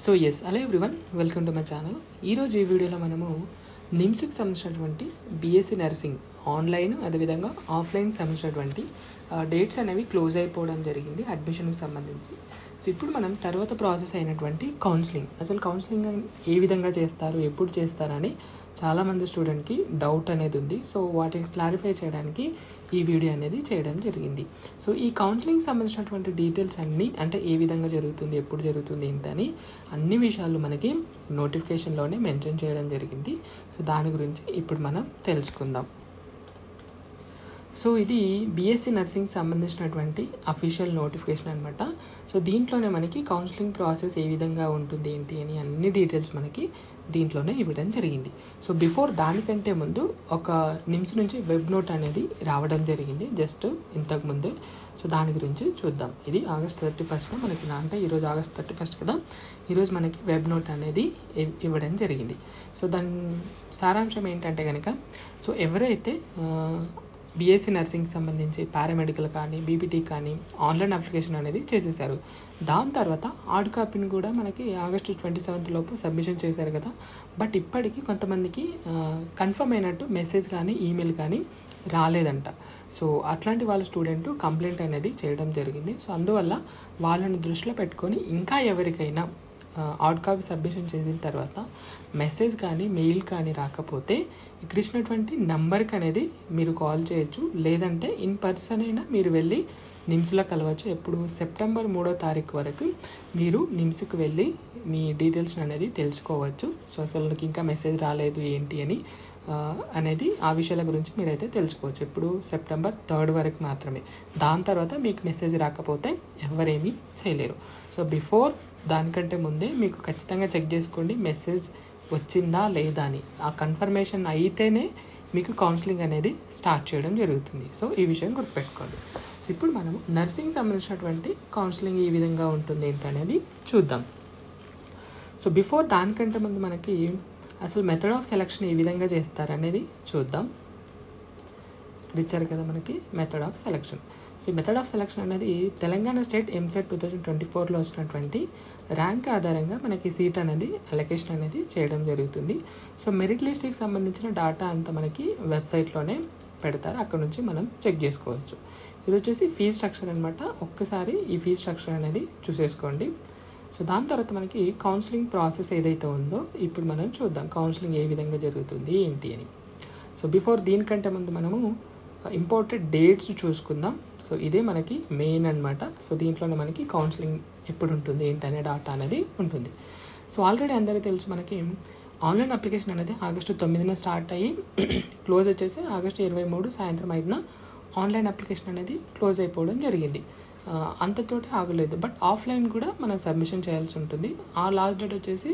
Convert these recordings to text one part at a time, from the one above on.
So hello everyone, welcome to my channel. ఈరోజు ఈ వీడియోలో మనము నిమ్స్కి సంబంధించినటువంటి బీఎస్సీ నర్సింగ్ ఆన్లైన్ అదేవిధంగా ఆఫ్లైన్కి సంబంధించినటువంటి డేట్స్ అనేవి క్లోజ్ అయిపోవడం జరిగింది అడ్మిషన్కి సంబంధించి. సో ఇప్పుడు మనం తర్వాత ప్రాసెస్ అయినటువంటి కౌన్సిలింగ్, అసలు కౌన్సిలింగ్ ఏ విధంగా చేస్తారు, ఎప్పుడు చేస్తారని చాలామంది స్టూడెంట్కి డౌట్ అనేది ఉంది. సో వాటిని క్లారిఫై చేయడానికి ఈ వీడియో అనేది చేయడం జరిగింది. సో ఈ కౌన్సిలింగ్ సంబంధించినటువంటి డీటెయిల్స్ అన్నీ, అంటే ఏ విధంగా జరుగుతుంది, ఎప్పుడు జరుగుతుంది, ఏంటని అన్ని విషయాలు మనకి నోటిఫికేషన్లోనే మెన్షన్ చేయడం జరిగింది. సో దాని గురించి ఇప్పుడు మనం తెలుసుకుందాం. సో ఇది బీఎస్సీ నర్సింగ్ సంబంధించినటువంటి అఫీషియల్ నోటిఫికేషన్ అనమాట. సో దీంట్లోనే మనకి కౌన్సిలింగ్ ప్రాసెస్ ఏ విధంగా ఉంటుంది ఏంటి అని అన్ని డీటెయిల్స్ మనకి దీంట్లోనే ఇవ్వడం జరిగింది. సో బిఫోర్ దానికంటే ముందు ఒక నిమ్స్ నుంచి వెబ్ నోట్ అనేది రావడం జరిగింది జస్ట్ ఇంతకుముందే. సో దాని గురించి చూద్దాం. ఇది ఆగస్ట్ 31 మనకి, అంటే ఈరోజు ఆగస్ట్ 31 కదా, ఈరోజు మనకి వెబ్ నోట్ అనేది ఇవ్వడం జరిగింది. సో దాని సారాంశం ఏంటంటే కనుక, సో ఎవరైతే బీఎస్సీ నర్సింగ్కి సంబంధించి పారామెడికల్ కానీ బీపీటీ కానీ ఆన్లైన్ అప్లికేషన్ అనేది చేసేసారు. దాని తర్వాత హార్డ్ కాపీని కూడా మనకి ఆగస్టు 27 లోపు సబ్మిషన్ చేశారు కదా. బట్ ఇప్పటికీ కొంతమందికి కన్ఫర్మ్ అయినట్టు మెసేజ్ కానీ ఈమెయిల్ కానీ రాలేదంట. సో అట్లాంటి వాళ్ళ స్టూడెంట్ కంప్లైంట్ అనేది చేయడం జరిగింది. సో అందువల్ల వాళ్ళని దృష్టిలో పెట్టుకొని ఇంకా ఎవరికైనా హార్డ్ కాపీ సబ్మిషన్ చేసిన తర్వాత మెసేజ్ కానీ మెయిల్ కానీ రాకపోతే ఇక్కడ ఇచ్చినటువంటి నెంబర్కి అనేది మీరు కాల్ చేయొచ్చు, లేదంటే ఇన్ పర్సన్ అయినా మీరు వెళ్ళి నిమ్స్లో కలవచ్చు. ఎప్పుడు సెప్టెంబర్ 3వ తారీఖు వరకు మీరు నిమ్స్కి వెళ్ళి మీ డీటెయిల్స్ అనేది తెలుసుకోవచ్చు. సో అసలు ఇంకా మెసేజ్ రాలేదు ఏంటి అని అనేది ఆ విషయాల గురించి మీరైతే తెలుసుకోవచ్చు. ఇప్పుడు సెప్టెంబర్ 3 వరకు మాత్రమే. దాని తర్వాత మీకు మెసేజ్ రాకపోతే ఎవరేమీ చేయలేరు. సో బిఫోర్ దానికంటే ముందే మీకు ఖచ్చితంగా చెక్ చేసుకోండి మెసేజ్ వచ్చిందా లేదా అని. ఆ కన్ఫర్మేషన్ అయితేనే మీకు కౌన్సిలింగ్ అనేది స్టార్ట్ చేయడం జరుగుతుంది. సో ఈ విషయం గుర్తుపెట్టుకోండి. సో ఇప్పుడు మనం నర్సింగ్ సంబంధించినటువంటి కౌన్సిలింగ్ ఈ విధంగా ఉంటుంది ఏంటనేది చూద్దాం. సో బిఫోర్ దానికంటే ముందు మనకి అసలు మెథడ్ ఆఫ్ సెలక్షన్ ఏ విధంగా చేస్తారనేది చూద్దాం. ఇచ్చారు కదా మనకి method of selection. So method of selection అనేది తెలంగాణ స్టేట్ ఎంసెట్ 2024లో వచ్చినటువంటి ర్యాంక్ ఆధారంగా మనకి సీట్ అనేది అలొకేషన్ అనేది చేయడం జరుగుతుంది. సో మెరిట్ లిస్ట్కి సంబంధించిన డేటా అంతా మనకి వెబ్సైట్లోనే పెడతారు, అక్కడ నుంచి మనం చెక్ చేసుకోవచ్చు. ఇది వచ్చేసి ఫీజ్ స్ట్రక్చర్ అనమాట. ఒక్కసారి ఈ ఫీజ్ స్ట్రక్చర్ అనేది చూసేసుకోండి. సో దాని తర్వాత మనకి కౌన్సిలింగ్ ప్రాసెస్ ఏదైతే ఉందో ఇప్పుడు మనం చూద్దాం కౌన్సిలింగ్ ఏ విధంగా జరుగుతుంది ఏంటి అని. సో బిఫోర్ దీనికంటే ముందు మనము ఇంపార్టెంట్ డేట్స్ చూసుకుందాం. సో ఇదే మనకి మెయిన్ అనమాట. సో దీంట్లోనే మనకి కౌన్సిలింగ్ ఎప్పుడు ఉంటుంది ఏంటనే డాటా అనేది ఉంటుంది. సో ఆల్రెడీ అందరికీ తెలుసు మనకి ఆన్లైన్ అప్లికేషన్ అనేది ఆగస్టు 9న స్టార్ట్ అయ్యి క్లోజ్ వచ్చేసి ఆగస్టు 23 సాయంత్రం 5న ఆన్లైన్ అప్లికేషన్ అనేది క్లోజ్ అయిపోవడం జరిగింది. అంతతోటి ఆగలేదు, బట్ ఆఫ్లైన్ కూడా మనం సబ్మిషన్ చేయాల్సి ఉంటుంది. ఆ లాస్ట్ డేట్ వచ్చేసి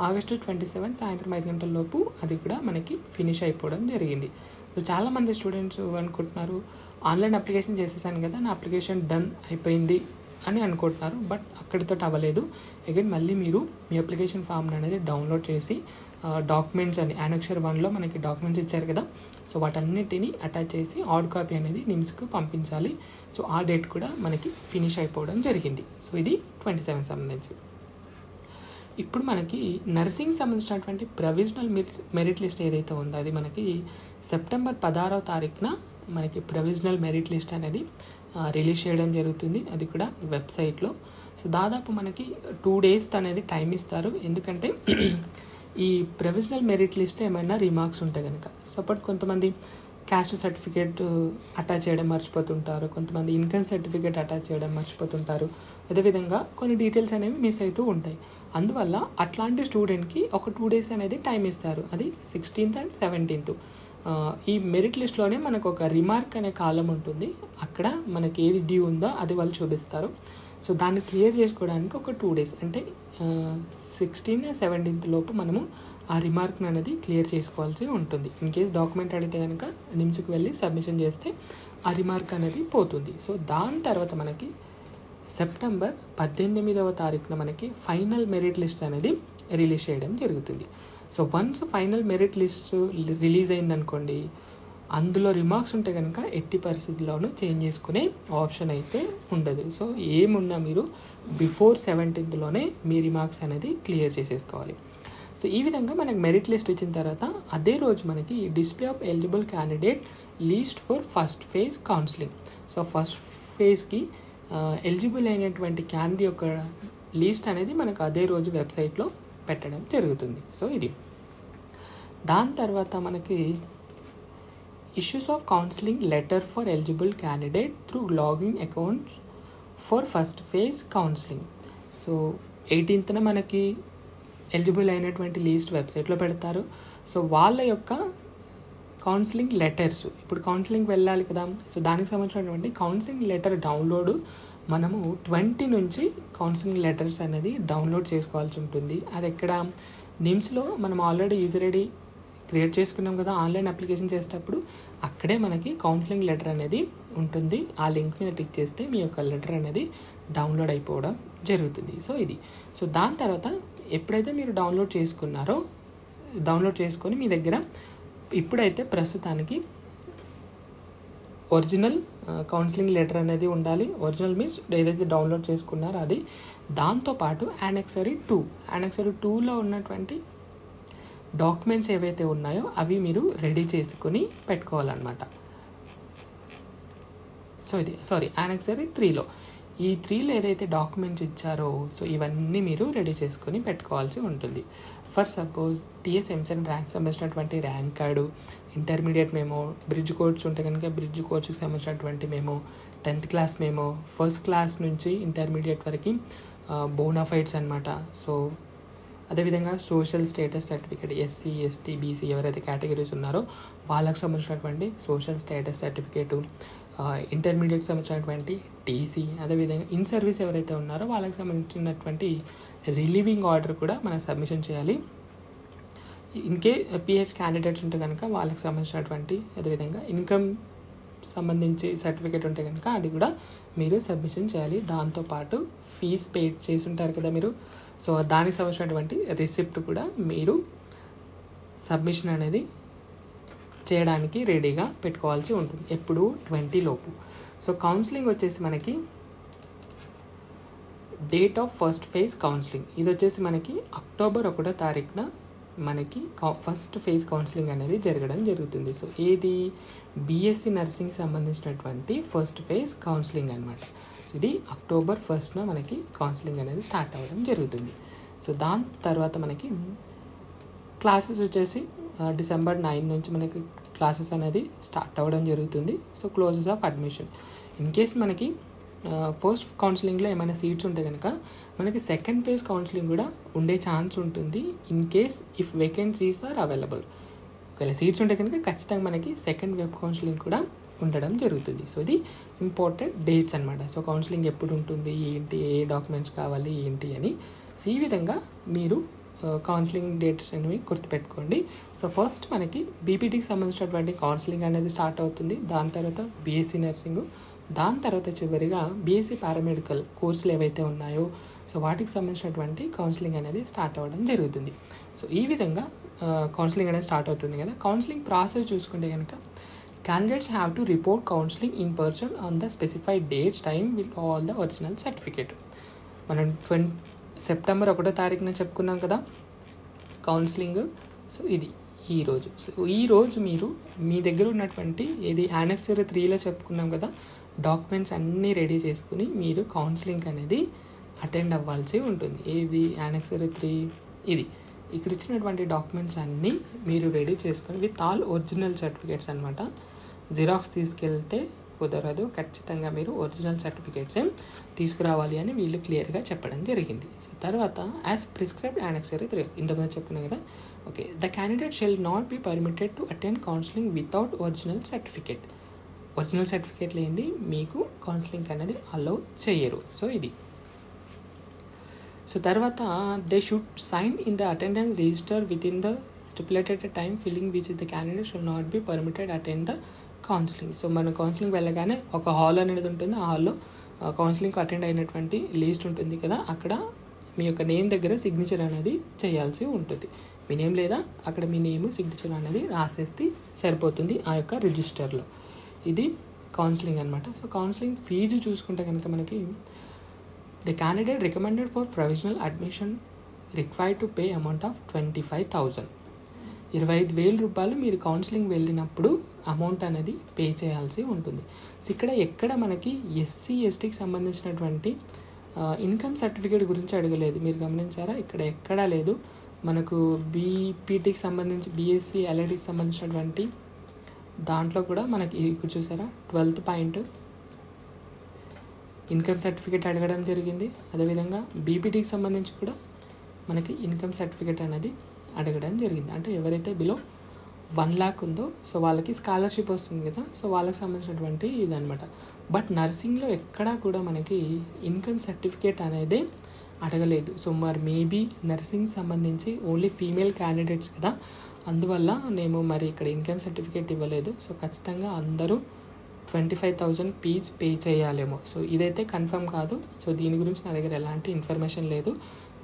ఆగస్టు 27 సాయంత్రం 5 గంటల లోపు అది కూడా మనకి ఫినిష్ అయిపోవడం జరిగింది. సో చాలామంది స్టూడెంట్స్ అనుకుంటున్నారు ఆన్లైన్ అప్లికేషన్ చేసేసాను కదా, నా అప్లికేషన్ డన్ అయిపోయింది అని అనుకుంటున్నారు. బట్ అక్కడితో అవ్వలేదు. అగైన్ మళ్ళీ మీరు మీ అప్లికేషన్ ఫామ్ అనేది డౌన్లోడ్ చేసి డాక్యుమెంట్స్ అని యానెక్చర్ 1లో మనకి డాక్యుమెంట్స్ ఇచ్చారు కదా, సో వాటన్నిటిని అటాచ్ చేసి హార్డ్ కాపీ అనేది నిమ్స్కి పంపించాలి. సో ఆ డేట్ కూడా మనకి ఫినిష్ అయిపోవడం జరిగింది. సో ఇది 27 సంబంధించి. ఇప్పుడు మనకి నర్సింగ్ సంబంధించినటువంటి ప్రొవిజనల్ మెరిట్ లిస్ట్ ఏదైతే ఉందో అది మనకి సెప్టెంబర్ 16వ తారీఖున మనకి ప్రొవిజనల్ మెరిట్ లిస్ట్ అనేది రిలీజ్ చేయడం జరుగుతుంది, అది కూడా వెబ్సైట్లో. సో దాదాపు మనకి 2 days అనేది టైం ఇస్తారు. ఎందుకంటే ఈ ప్రొవిజనల్ మెరిట్ లిస్ట్లో ఏమైనా రిమార్క్స్ ఉంటాయి కనుక. సపోర్ట్ కొంతమంది క్యాస్ట్ సర్టిఫికేట్ అటాచ్ చేయడం మర్చిపోతుంటారు, కొంతమంది ఇన్కమ్ సర్టిఫికేట్ అటాచ్ చేయడం మర్చిపోతుంటారు, అదేవిధంగా కొన్ని డీటెయిల్స్ అనేవి మిస్ అవుతూ ఉంటాయి. అందువల్ల అట్లాంటి స్టూడెంట్కి ఒక 2 days అనేది టైం ఇస్తారు, అది 16th and 17th. ఈ మెరిట్ లిస్ట్లోనే మనకు ఒక రిమార్క్ అనే కాలం ఉంటుంది, అక్కడ మనకి ఏది డ్యూ ఉందో అది వాళ్ళు చూపిస్తారు. సో దాన్ని క్లియర్ చేసుకోవడానికి ఒక 2 days, అంటే 16 and 17th లోపు మనము ఆ రిమార్క్ని అనేది క్లియర్ చేసుకోవాల్సి ఉంటుంది. ఇన్ కేస్ డాక్యుమెంట్ అడిగితే కనుక నిమ్స్కి వెళ్ళి సబ్మిషన్ చేస్తే ఆ రిమార్క్ అనేది పోతుంది. సో దాని తర్వాత మనకి సెప్టెంబర్ 18వ తారీఖున మనకి ఫైనల్ మెరిట్ లిస్ట్ అనేది రిలీజ్ చేయడం జరుగుతుంది. So once final merit list release అయిందనుకోండి, అందులో రిమార్క్స్ ఉంటే కనుక ఎట్టి పరిస్థితుల్లోనూ చేంజ్ చేసుకునే ఆప్షన్ అయితే ఉండదు. సో ఏమున్నా మీరు బిఫోర్ 17th మీ రిమార్క్స్ అనేది క్లియర్ చేసేసుకోవాలి. సో ఈ విధంగా మనకి మెరిట్ లిస్ట్ ఇచ్చిన తర్వాత అదే రోజు మనకి display of eligible candidate list for first phase counselling. So first ఫేజ్కి ఎలిజిబుల్ అయినటువంటి క్యాండిడేట్ యొక్క లిస్ట్ అనేది మనకు అదే రోజు వెబ్సైట్లో పెట్టడం జరుగుతుంది. సో ఇది దాని తర్వాత మనకి issues of counselling letter for eligible candidate through login accounts for first phase counselling. So 18th మనకి ఎలిజిబుల్ అయినటువంటి లిస్ట్ వెబ్సైట్లో పెడతారు. సో వాళ్ళ యొక్క కౌన్సిలింగ్ లెటర్స్, ఇప్పుడు కౌన్సిలింగ్ వెళ్ళాలి కదా, సో దానికి సంబంధించినటువంటి కౌన్సిలింగ్ లెటర్ డౌన్లోడ్ మనము 20 నుంచి కౌన్సిలింగ్ లెటర్స్ అనేది డౌన్లోడ్ చేసుకోవాల్సి ఉంటుంది. అది ఎక్కడ నిమ్స్లో మనం ఆల్రెడీ యూజర్ ఐడి క్రియేట్ చేసుకున్నాం కదా ఆన్లైన్ అప్లికేషన్ చేసేటప్పుడు, అక్కడే మనకి కౌన్సిలింగ్ లెటర్ అనేది ఉంటుంది. ఆ లింక్ మీద క్లిక్ చేస్తే మీ యొక్క లెటర్ అనేది డౌన్లోడ్ అయిపోవడం జరుగుతుంది. సో ఇది సో దాని తర్వాత ఎప్పుడైతే మీరు డౌన్లోడ్ చేసుకున్నారో, డౌన్లోడ్ చేసుకొని మీ దగ్గర ఇప్పుడైతే ప్రస్తుతానికి ఒరిజినల్ కౌన్సిలింగ్ లెటర్ అనేది ఉండాలి. ఒరిజినల్ మీన్స్ ఏదైతే డౌన్లోడ్ చేసుకున్నారో అది. దాంతోపాటు యానెక్సరీ 2లో ఉన్నటువంటి డాక్యుమెంట్స్ ఏవైతే ఉన్నాయో అవి మీరు రెడీ చేసుకుని పెట్టుకోవాలన్నమాట. సో ఇది యానెక్సరీ 3లో ఈ 3లో ఏదైతే డాక్యుమెంట్స్ ఇచ్చారో సో ఇవన్నీ మీరు రెడీ చేసుకుని పెట్టుకోవాల్సి ఉంటుంది. For suppose TS EAMCET rank సంబంధించినటువంటి ర్యాంక్ కార్డు, ఇంటర్మీడియట్ మేమో, బ్రిడ్జ్ కోర్స్ ఉంటే కనుక బ్రిడ్జ్ కోర్స్కి సంబంధించినటువంటి మేమో, 10th క్లాస్ మేమో, ఫస్ట్ క్లాస్ నుంచి ఇంటర్మీడియట్ వరకు బోనాఫైడ్స్ అనమాట. సో అదేవిధంగా social status certificate, SC ST BC ఎవరైతే కేటగిరీస్ ఉన్నారో వాళ్ళకి సంబంధించినటువంటి సోషల్ స్టేటస్ సర్టిఫికేటు, ఇంటర్మీడియట్కి సంబంధించినటువంటి టీసీ, అదేవిధంగా ఇన్ సర్వీస్ ఎవరైతే ఉన్నారో వాళ్ళకి సంబంధించినటువంటి రిలీవింగ్ ఆర్డర్ కూడా మనం సబ్మిషన్ చేయాలి. ఇన్కే పిహెచ్ క్యాండిడేట్స్ ఉంటే కనుక వాళ్ళకి సంబంధించినటువంటి, అదేవిధంగా ఇన్కమ్ సంబంధించి సర్టిఫికేట్ ఉంటే కనుక అది కూడా మీరు సబ్మిషన్ చేయాలి. దాంతోపాటు ఫీజ్ పేడ్ చేసి ఉంటారు కదా మీరు, సో దానికి సంబంధించినటువంటి రిసిప్ట్ కూడా మీరు సబ్మిషన్ అనేది చేయడానికి రెడీగా పెట్టుకోవాల్సి ఉంటుంది. ఎప్పుడు 20 లోపు. సో కౌన్సిలింగ్ వచ్చేసి మనకి date of first phase counselling ఇది వచ్చేసి మనకి అక్టోబర్ 1వ తారీఖున మనకి ఫస్ట్ ఫేజ్ కౌన్సిలింగ్ అనేది జరగడం జరుగుతుంది. సో ఏది బీఎస్సీ నర్సింగ్ సంబంధించినటువంటి ఫస్ట్ ఫేజ్ కౌన్సిలింగ్ అనమాట. సో ఇది అక్టోబర్ 1st మనకి కౌన్సిలింగ్ అనేది స్టార్ట్ అవ్వడం జరుగుతుంది. సో దాని తర్వాత మనకి క్లాసెస్ వచ్చేసి డిసెంబర్ 9 నుంచి మనకి క్లాసెస్ అనేది స్టార్ట్ అవ్వడం జరుగుతుంది. So closes of admission in case మనకి ఫస్ట్ కౌన్సిలింగ్లో ఏమైనా సీట్స్ ఉంటే కనుక మనకి సెకండ్ ఫేజ్ కౌన్సిలింగ్ కూడా ఉండే ఛాన్స్ ఉంటుంది. In case if vacancies are available, ఒకవేళ సీట్స్ ఉంటే కనుక ఖచ్చితంగా మనకి సెకండ్ వెబ్ కౌన్సిలింగ్ కూడా ఉండడం జరుగుతుంది. సో ఇది ఇంపార్టెంట్ డేట్స్ అనమాట. సో కౌన్సిలింగ్ ఎప్పుడు ఉంటుంది, ఏంటి, ఏ డాక్యుమెంట్స్ కావాలి ఏంటి అని. సో ఈ విధంగా మీరు కౌన్సిలింగ్ డేట్స్ అనేవి గుర్తుపెట్టుకోండి. సో ఫస్ట్ మనకి బీపీటీకి సంబంధించినటువంటి కౌన్సిలింగ్ అనేది స్టార్ట్ అవుతుంది. దాని తర్వాత బీఎస్సీ నర్సింగ్, దాని తర్వాత చివరిగా బీఎస్సీ పారామెడికల్ కోర్సులు ఏవైతే ఉన్నాయో సో వాటికి సంబంధించినటువంటి కౌన్సిలింగ్ అనేది స్టార్ట్ అవ్వడం జరుగుతుంది. సో ఈ విధంగా కౌన్సిలింగ్ అనేది స్టార్ట్ అవుతుంది కదా. కౌన్సిలింగ్ ప్రాసెస్ చూసుకుంటే కనుక candidates have to report counseling in person on the specified dates time with all the original certificate. మనం సెప్టెంబర్ 1వ తారీఖున చెప్పుకున్నాం కదా కౌన్సిలింగ్. సో ఇది ఈరోజు. సో ఈరోజు మీరు మీ దగ్గర ఉన్నటువంటి ఏది యానెక్సరీ 3లో చెప్పుకున్నాం కదా డాక్యుమెంట్స్ అన్నీ రెడీ చేసుకుని మీరు కౌన్సిలింగ్ అనేది అటెండ్ అవ్వాల్సి ఉంటుంది. ఏది యానెక్సరీ 3 ఇది. ఇక్కడ ఇచ్చినటువంటి డాక్యుమెంట్స్ అన్నీ మీరు రెడీ చేసుకొని విత్ ఆల్ ఒరిజినల్ సర్టిఫికేట్స్ అనమాట. జిరాక్స్ తీసుకెళ్తే కుదరదు, ఖచ్చితంగా మీరు ఒరిజినల్ సర్టిఫికేట్స్ తీసుకురావాలి అని వీళ్ళు క్లియర్గా చెప్పడం జరిగింది. సో తర్వాత యాజ్ ప్రిస్క్రైబ్డ్ యానెక్సరీ 3 ఇంతకుముందు చెప్పుకున్నాం కదా. Okay, the candidate shall not be permitted to attend counselling without original certificate. Original certificate లేనిది మీకు కౌన్సిలింగ్ అనేది అలౌ చేయరు. సో ఇది. సో తర్వాత they should sign in the attendance register within the stipulated time failing which the candidate should not be permitted attend the counselling. So మన counselling వెళ్ళగానే ఒక hall అనేది ఉంటుంది. ఆ హాల్లో కౌన్సిలింగ్కి అటెండ్ అయినటువంటి లిస్ట్ ఉంటుంది కదా, అక్కడ మీ యొక్క నేమ్ దగ్గర సిగ్నేచర్ అనేది చేయాల్సి ఉంటుంది. మీ నేమ్ లేదా అక్కడ మీ నేమ్ సిగ్నేచర్ అనేది రాసేస్తే సరిపోతుంది ఆ యొక్క రిజిస్టర్లో. ఇది కౌన్సిలింగ్ అనమాట. సో కౌన్సిలింగ్ ఫీజు చూసుకుంటే కనుక మనకి the candidate recommended for provisional admission required to pay amount of 25,000. 25,000 రూపాయలు మీరు కౌన్సిలింగ్ వెళ్ళినప్పుడు అమౌంట్ అనేది పే చేయాల్సి ఉంటుంది. సో ఎక్కడ మనకి ఎస్సీ ఎస్టీకి సంబంధించినటువంటి ఇన్కమ్ సర్టిఫికేట్ గురించి అడగలేదు. మీరు గమనించారా? ఇక్కడ ఎక్కడా లేదు. మనకు బీపీటీకి సంబంధించి బీఎస్సీ ఎల్ఐటీకి సంబంధించినటువంటి దాంట్లో కూడా మనకి ఇక్కడ చూసారా 12th పాయింట్ ఇన్కమ్ సర్టిఫికేట్ అడగడం జరిగింది. అదేవిధంగా బీపీటీకి సంబంధించి కూడా మనకి ఇన్కమ్ సర్టిఫికేట్ అనేది అడగడం జరిగింది. అంటే ఎవరైతే బిలో 1 lakh ఉందో సో వాళ్ళకి స్కాలర్షిప్ వస్తుంది కదా, సో వాళ్ళకి సంబంధించినటువంటి ఇదనమాట. బట్ నర్సింగ్లో ఎక్కడా కూడా మనకి ఇన్కమ్ సర్టిఫికేట్ అనేది అడగలేదు. సో మరి మేబీ నర్సింగ్ సంబంధించి ఓన్లీ ఫీమేల్ క్యాండిడేట్స్ కదా, అందువల్ల మేము మరి ఇక్కడ ఇన్కమ్ సర్టిఫికేట్ ఇవ్వలేదు. సో ఖచ్చితంగా అందరూ 25,000 ఫీజ్ పే చేయాలేమో. సో ఇదైతే కన్ఫర్మ్ కాదు. సో దీని గురించి నా దగ్గర ఎలాంటి ఇన్ఫర్మేషన్ లేదు.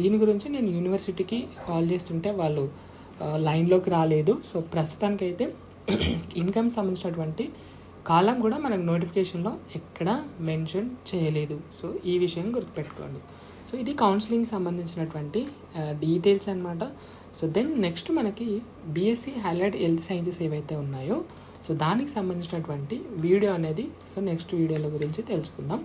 దీని గురించి నేను యూనివర్సిటీకి కాల్ చేస్తుంటే వాళ్ళు లైన్లోకి రాలేదు. సో ప్రస్తుతానికైతే ఇన్కమ్ సంబంధించినటువంటి కాలం కూడా మనకు నోటిఫికేషన్లో ఎక్కడ మెన్షన్ చేయలేదు. సో ఈ విషయం గుర్తుపెట్టుకోండి. సో ఇది కౌన్సిలింగ్ సంబంధించినటువంటి డీటెయిల్స్ అనమాట. సో దెన్ నెక్స్ట్ మనకి బీఎస్సీ అలైడ్ హెల్త్ సైన్సెస్ ఏవైతే ఉన్నాయో సో దానికి సంబంధించినటువంటి వీడియో అనేది సో నెక్స్ట్ వీడియోల గురించి తెలుసుకుందాం.